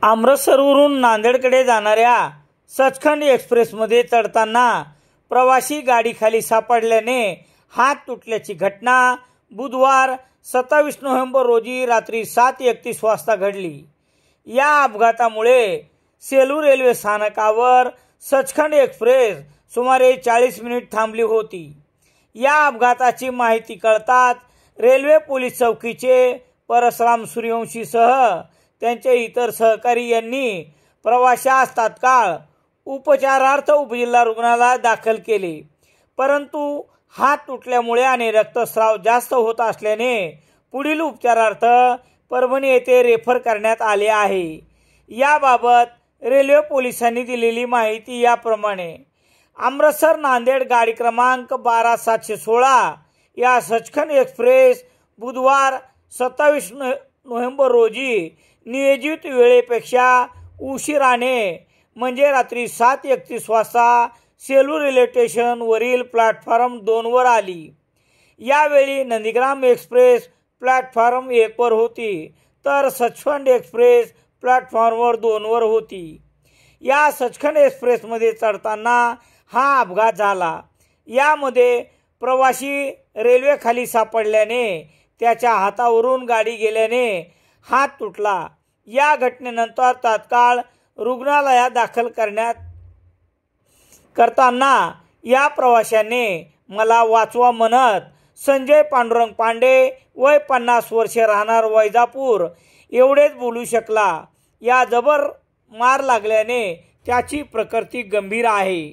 अमृतसरवरून नांदेडकडे जाणाऱ्या सचखंड एक्सप्रेसमध्ये चढताना प्रवासी गाडीखाली सापडल्याने हात तुटल्याची घटना बुधवार 27 नोव्हेंबर रोजी रात्री 7:31 वाजता घडली। या अपघातामुळे सेलू रेल्वे स्थानकावर सचखंड एक्सप्रेस सुमारे 40 मिनिट थांबली होती। या अपघाताची माहिती कळताच रेल्वे पोलीस चौकीचे परसराम सूर्यवंशीसह त्यांचे इतर सहकारी यांनी प्रवाशास तात्काळ उपचारार्थ उपजिल्हा रुग्णालयात दाखल केले, परंतु हात तुटल्यामुळे आणि रक्तस्राव जास्त होत असल्याने पुढील उपचारार्थ परभणी येथे रेफर करण्यात आले आहे। याबाबत रेल्वे पोलिसांनी दिलेली माहिती याप्रमाणे। अमृतसर नांदेड गाडी क्रमांक 12716 या सचखंड एक्सप्रेस बुधवार 27 नोव्हेंबर रोजी नियोजित वेळेपेक्षा उशिराने म्हणजे रात्री 7:31 वाजता सेलू रेल्वे स्टेशन वरील प्लॅटफॉर्म 2 वर आली। यावेळी नंदीग्राम एक्सप्रेस प्लॅटफॉर्म 1 वर होती, तर सचखंड एक्सप्रेस प्लॅटफॉर्म 2 वर होती। या सचखंड एक्सप्रेसमध्ये चढताना हा अपघात झाला। यामध्ये प्रवासी रेल्वे खाली सापडल्याने त्याच्या हातावरून गाडी गेल्याने हात तुटला। या घटनेनंतर तात्काळ रुग्णालयात दाखल करताना या प्रवाशाने मला वाचवा म्हणत संजय पांडुरंग पांडे वय 50 वर्षे राहणार वैजापूर एवढेच बोलू शकला। या जबर मार लागल्याने त्याची प्रकृती गंभीर आहे।